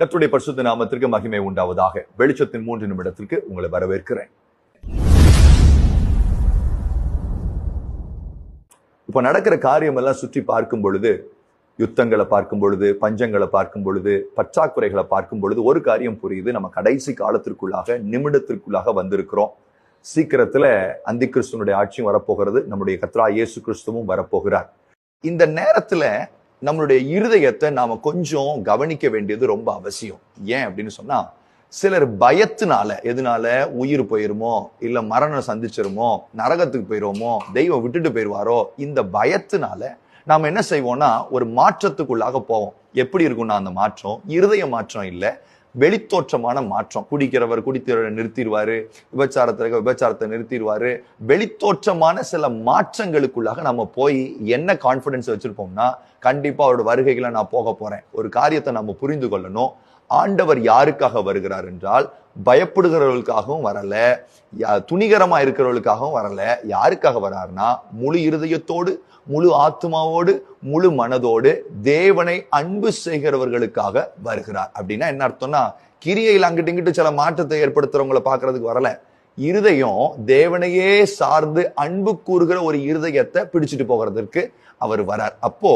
கர்த்தருடைய பரிசுத்த நாமத்திற்கு மகிமை உண்டாவதாக. வெளிச்சத்தின் 3 நிமிடத்திற்கு உங்களை வரவேற்கிறேன். இப்ப நடக்கிற காரியம் எல்லாம் சுற்றி பார்க்கும் பொழுது, யுத்தங்களை பார்க்கும் பொழுது, பஞ்சங்களை பார்க்கும் பொழுது, பற்றாக்குறைகளை பார்க்கும் பொழுது ஒரு காரியம் புரியுது. நம்ம கடைசி காலத்திற்குள்ளாக, நிமிடத்திற்குள்ளாக வந்திருக்கிறோம். சீக்கிரத்துல அந்தி கிறிஸ்துவனுடைய ஆட்சியும் வரப்போகிறது. நம்முடைய கர்த்தராகிய இயேசு கிறிஸ்துவும் வரப்போகிறார். இந்த நேரத்துல நம்மளுடைய இருதயத்தை நாம கொஞ்சம் கவனிக்க வேண்டியது ரொம்ப அவசியம். ஏன் அப்படின்னு சொன்னா, சிலர் பயத்தினால, எதனால உயிர் போயிருமோ, இல்ல மரணம் சந்திச்சிருமோ, நரகத்துக்கு போயிருவோமோ, தெய்வம் விட்டுட்டு போயிருவாரோ, இந்த பயத்தினால நாம என்ன செய்வோம்னா ஒரு மாற்றத்துக்குள்ளாக போவோம். எப்படி இருக்கும்னா அந்த மாற்றம் இருதய மாற்றம் இல்ல, வெளித்தோற்றமான மாற்றம். குடிக்கிறவர் குடிக்கிறவரை நிறுத்திடுவாரு, விபச்சாரத்தை நிறுத்திடுவாரு. வெளித்தோற்றமான சில மாற்றங்களுக்குள்ளாக நம்ம போய் என்ன கான்பிடன்ஸ் வச்சிருப்போம்னா, கண்டிப்பா அவரோட வருகைகளை நான் போக போறேன். ஒரு காரியத்தை நம்ம புரிந்து கொள்ளணும். ஆண்டவர் யாருக்காக வருகிறார் என்றால், பயப்படுகிறவர்களுக்காகவும் வரல, துணிகரமா இருக்கிறவர்களுக்காகவும் வரல. யாருக்காக வராருன்னா, முழு இருதயத்தோடு, முழு ஆத்மாவோடு, முழு மனதோடு தேவனை அன்பு செய்கிறவர்களுக்காக வருகிறார். அப்படின்னா என்ன அர்த்தம்னா, கிரியையில் அங்கிட்டு இங்கிட்டு சில மாற்றத்தை ஏற்படுத்துறவங்களை பார்க்கறதுக்கு வரல. இருதயம் தேவனையே சார்ந்து அன்பு கூறுகிற ஒரு இருதயத்தை பிடிச்சிட்டு போகிறதுக்கு அவர் வரார். அப்போ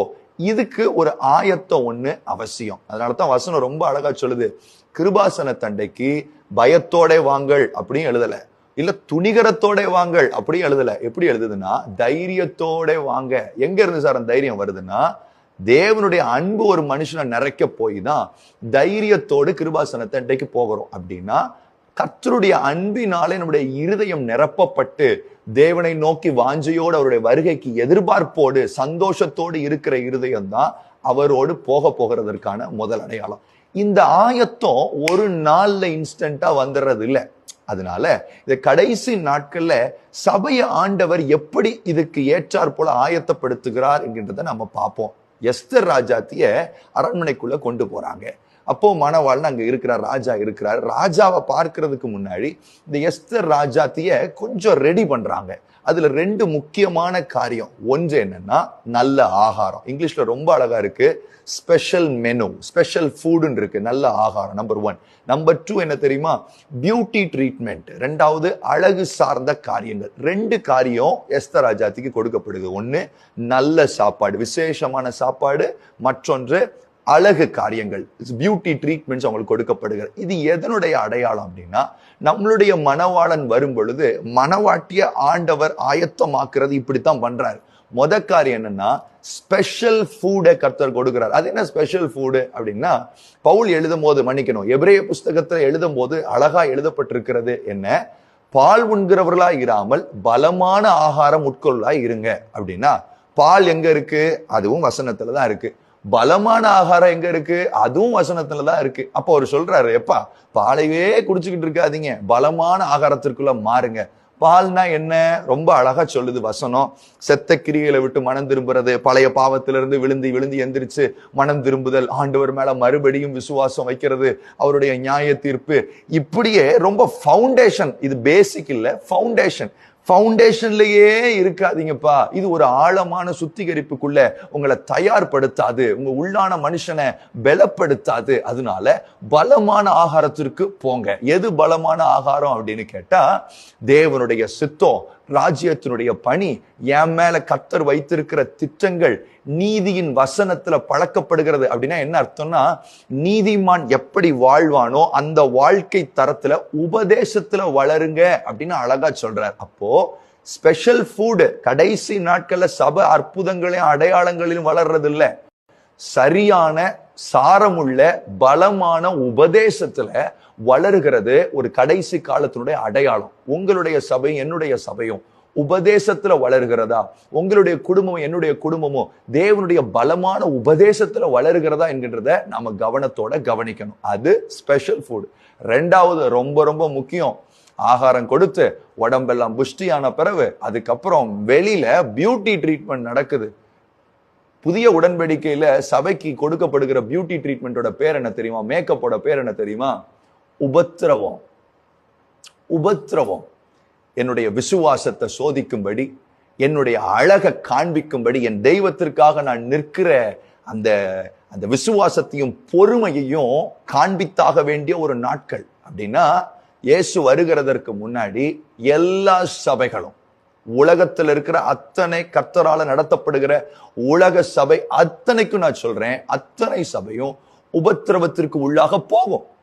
இதுக்கு ஒரு ஆயத்தம் ஒண்ணு அவசியம். அதனாலதான் வசனம் ரொம்ப அழகா சொல்லுது, கிருபாசன தண்டைக்கு பயத்தோட வாங்கள் அப்படின்னு எழுதல, இல்ல துணிகரத்தோட வாங்கள் அப்படி எழுதல. எப்படி எழுதுதுன்னா, தைரியத்தோட வாங்க. எங்க இருந்து சார் அந்த தைரியம் வருதுன்னா, தேவனுடைய அன்பு ஒரு மனுஷனை நிறைக்க போய் தான் தைரியத்தோடு கிருபாசன தண்டைக்கு போகிறோம். அப்படின்னா கர்த்தருடைய அன்பினாலே நம்முடைய இருதயம் நிரப்பப்பட்டு தேவனை நோக்கி வாஞ்சையோடு, அவருடைய வருகைக்கு எதிர்பார்ப்போடு, சந்தோஷத்தோடு இருக்கிற இருதயம் தான் அவரோடு போகிறதற்கான முதல் அடையாளம். இந்த ஆயத்தம் ஒரு நாள்ல இன்ஸ்டன்டா வந்துடுறது இல்லை. அதனால இந்த கடைசி நாட்கள்ல சபையை ஆண்டவர் எப்படி இதுக்கு ஏற்றாற் போல ஆயத்தப்படுத்துகிறார் என்கின்றத நம்ம பார்ப்போம். எஸ்தர் ராஜாத்திய அரண்மனைக்குள்ள கொண்டு போறாங்க. அப்போ மணவாளன் அங்க இருக்கிறார், ராஜா இருக்கிறார். ராஜாவை பார்க்கறதுக்கு முன்னாடி இந்த எஸ்தர் ராஜாத்திய கொஞ்சம் ரெடி பண்றாங்க. அதுல 2 முக்கியமான காரியம். ஒன்று என்னன்னா, நல்ல ஆகாரம். இங்கிலீஷ்ல ரொம்ப அழகா இருக்கு, ஸ்பெஷல் மெனு, ஸ்பெஷல் ஃபுட்னு இருக்கு. நல்ல ஆகாரம் நம்பர் 1. நம்பர் 2 என்ன தெரியுமா, பியூட்டி ட்ரீட்மெண்ட். 2வது அழகு சார்ந்த காரியங்கள். 2 காரியம் எஸ்தர் ராஜாத்திக்கு கொடுக்கப்படுது. ஒண்ணு நல்ல சாப்பாடு, விசேஷமான சாப்பாடு. மற்றொன்று அழகு காரியங்கள், பியூட்டி ட்ரீட்மெண்ட்ஸ் அவங்களுக்கு கொடுக்கப்படுகிறது. இது எதனுடைய அடையாளம் அப்படின்னா, நம்மளுடைய மணவாளன் வரும் பொழுது மணவாட்டிய ஆண்டவர் ஆயத்தமாக்குறது இப்படித்தான் பண்றாரு. முத காரியம் என்னன்னா, ஸ்பெஷல் ஃபுட்டை கர்த்தர் கொடுக்கிறார். அது என்ன ஸ்பெஷல் ஃபுட் அப்படின்னா, பவுல் எழுதும் போது, மன்னிக்கணும், எபிரேய புஸ்தகத்துல எழுதும் போது அழகா எழுதப்பட்டிருக்கிறது என்ன, பால் உண்கிறவர்களா இராமல் பலமான ஆகாரம் உட்கொள்ளா இருங்க. அப்படின்னா பால் எங்க இருக்கு, அதுவும் வசனத்துலதான் இருக்கு. பலமான ஆகாரம் எங்க இருக்கு, அதுவும் வசனத்துலதான் இருக்கு. அப்போ அவர் சொல்றாரு, எப்பா பாலையே குடிச்சுக்கிட்டு இருக்காதீங்க, பலமான ஆகாரத்திற்குள்ள மாறுங்க. பால்னா என்ன, ரொம்ப அழகா சொல்லுது வசனம். செத்த கிரியைகளை விட்டு மனம் திரும்புறது, பழைய பாவத்திலிருந்து விழுந்து எந்திரிச்சு மனம் திரும்புதல், ஆண்டவர் மேல மறுபடியும் விசுவாசம் வைக்கிறது, அவருடைய நியாய தீர்ப்பு. இப்படியே ரொம்ப ஃபவுண்டேஷன். இது பேசிக் இல்ல, ஃபவுண்டேஷன். ஃபவுண்டேஷன்லயே இருக்காதீங்கப்பா. இது ஒரு ஆழமான சுத்திகரிப்புக்குள்ள உங்களை தயார்படுத்தாது, உங்க உள்ளான மனுஷனை பலப்படுத்தாது. அதனால பலமான ஆகாரத்திற்கு போங்க. எது பலமான ஆகாரம் அப்படின்னு கேட்டா, தேவனுடைய சித்தம், ராஜ்யத்தினுடைய பணி, என் மேல கர்த்தர் வைத்திருக்கிற திட்டங்கள், நீதியின் வசனத்துல பழக்கப்படுகிறது. அப்படின்னா என்ன அர்த்தம்னா, நீதிமான் எப்படி வாழ்வானோ அந்த வாழ்க்கை தரத்துல உபதேசத்துல வளருங்க அப்படின்னு அழகா சொல்றார். அப்போ ஸ்பெஷல் ஃபுட் கடைசி நாட்கள்ல சபை அற்புதங்களையும் அடையாளங்களிலும் வளர்றது இல்ல, சரியான சாரமுள்ள பலமான உபதேசத்துல வளருகிறது ஒரு கடைசி காலத்தினுடைய அடையாளம். உங்களுடைய சபையும் என்னுடைய சபையும் உபதேசத்துல வளர்கிறதா, உங்களுடைய குடும்பம் என்னுடைய குடும்பமும் தேவனுடைய பலமான உபதேசத்துல வளர்கிறதா என்கின்றத நாம கவனத்தோட கவனிக்கணும். அது ஸ்பெஷல் ஃபுட். 2வது ரொம்ப ரொம்ப முக்கியம், ஆகாரம் கொடுத்து உடம்பெல்லாம் புஷ்டியான பிறகு அதுக்கப்புறம் வெளியில பியூட்டி ட்ரீட்மெண்ட் நடக்குது. புதிய உடன்படிக்கையில சபைக்கு கொடுக்கப்படுகிற பியூட்டி ட்ரீட்மெண்டோட பேர் என்ன தெரியுமா, மேக்கப்போட பேர் என்ன தெரியுமா, உபத்திரவம். உபத்திரவம். என்னுடைய விசுவாசத்தை சோதிக்கும்படி, என்னுடைய அழகை காண்பிக்கும்படி, என் தெய்வத்திற்காக நான் நிற்கிற அந்த அந்த விசுவாசத்தையும் பொறுமையையும் காண்பித்தாக வேண்டிய ஒரு நாட்கள். அப்படின்னா இயேசு வருகிறதற்கு முன்னாடி எல்லா சபைகளும், உலகத்தில் இருக்கிற அத்தனை கர்த்தரால நடத்தப்படுகிற உலக சபை அத்தனைக்கும் நான் சொல்றேன், அத்தனை சபையும் உபத்திரவத்திற்கு உள்ளாக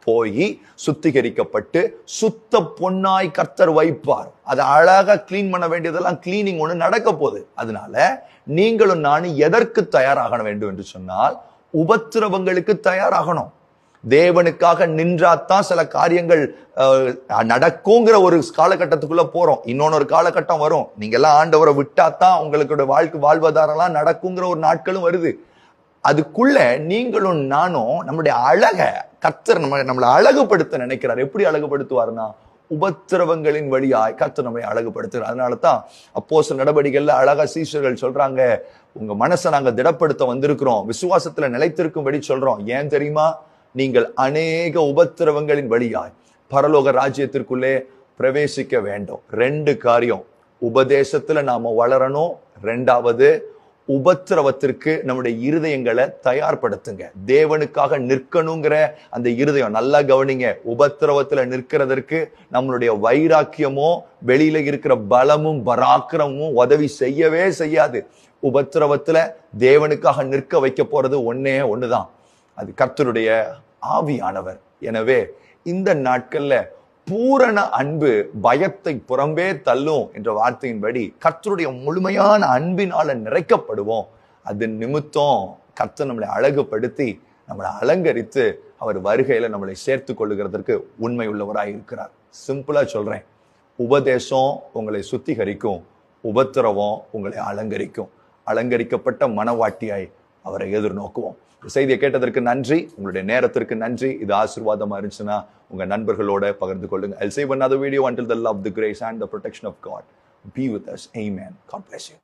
போய் சுத்திகரிக்கப்பட்டு சுத்த பொன்னாய் கர்த்தர் வைப்பார். அதை அழகா கிளீன் பண்ண வேண்டியதெல்லாம் கிளீனிங் ஒண்ணு நடக்க போகுது. அதனால நீங்களும் நானும் எதற்கு தயாராக வேண்டும் என்று சொன்னால், உபத்திரவங்களுக்கு தயாராகணும். தேவனுக்காக நின்றாத்தான் சில காரியங்கள் நடக்குங்கிற ஒரு காலகட்டத்துக்குள்ள போறோம். இன்னொன்னு காலகட்டம் வரும், நீங்க எல்லாம் ஆண்டவரை விட்டாத்தான் உங்களுக்கு வாழ்வாதாரம் நடக்குங்கிற ஒரு நாட்களும் வருது. அதுக்குள்ள நீங்களும் நானும் நம்முடைய கர்த்தர் நம்மளை அழகுபடுத்த நினைக்கிறார். எப்படி அழகுபடுத்துவார்னா, உபத்திரவங்களின் வழியாய் கர்த்தர் நம்மை அழகுபடுத்துகிறார். அதனாலதான் அப்போஸ்தலர் நடவடிக்கைகள்ல அழகா சீஷர்கள் சொல்றாங்க, உங்க மனசை நாங்க திடப்படுத்த வந்திருக்கிறோம், விசுவாசத்துல நிலைத்திருக்கும்படி சொல்றோம். ஏன் தெரியுமா? நீங்கள் அநேக உபத்திரவங்களின் வழியாய் பரலோக ராஜ்யத்திற்குள்ளே பிரவேசிக்க வேண்டும். 2 காரியம், உபதேசத்துல நாம வளரணும். 2வது, உபத்திரவத்திற்கு நம்முடைய இருதயங்களை தயார்படுத்துங்க. தேவனுக்காக நிற்கணுங்கிற அந்த இருதயம் நல்லா கவனிங்க. உபத்திரவத்துல நிற்கிறதற்கு நம்மளுடைய வைராக்கியமோ வெளியில இருக்கிற பலமும் பராக்கிரமும் உதவி செய்யவே செய்யாது. உபத்திரவத்துல தேவனுக்காக நிற்க வைக்க போறது ஒண்ணுதான், அது கர்த்தருடைய ஆவியானவர். எனவே இந்த நாட்கள்ல பூரண அன்பு பயத்தை புறம்பே தள்ளும் என்ற வார்த்தையின்படி கர்த்தருடைய முழுமையான அன்பினால நிறைக்கப்படுவோம். அது நிமித்தம் கர்த்தர் நம்மளை அழகுபடுத்தி நம்மளை அலங்கரித்து அவர் வருகையில நம்மளை சேர்த்து கொள்ளுகிறதற்கு உண்மை உள்ளவராய் இருக்கிறார். சிம்பிளா சொல்றேன், உபதேசம் உங்களை சுத்திகரிக்கும், உபத்திரவம் உங்களை அலங்கரிக்கும். அலங்கரிக்கப்பட்ட மனவாட்டியாய் அவரை எதிர்நோக்குவோம். செய்தியை கேட்டதற்கு நன்றி, உங்களுடைய நேரத்திற்கு நன்றி. இது ஆசீர்வாதமா இருந்துச்சுன்னா உங்க நண்பர்களோட பகிர்ந்து கொள்ளுங்க. I'll save another video. Until the love, the grace and the protection of God be with us. Amen. God bless you.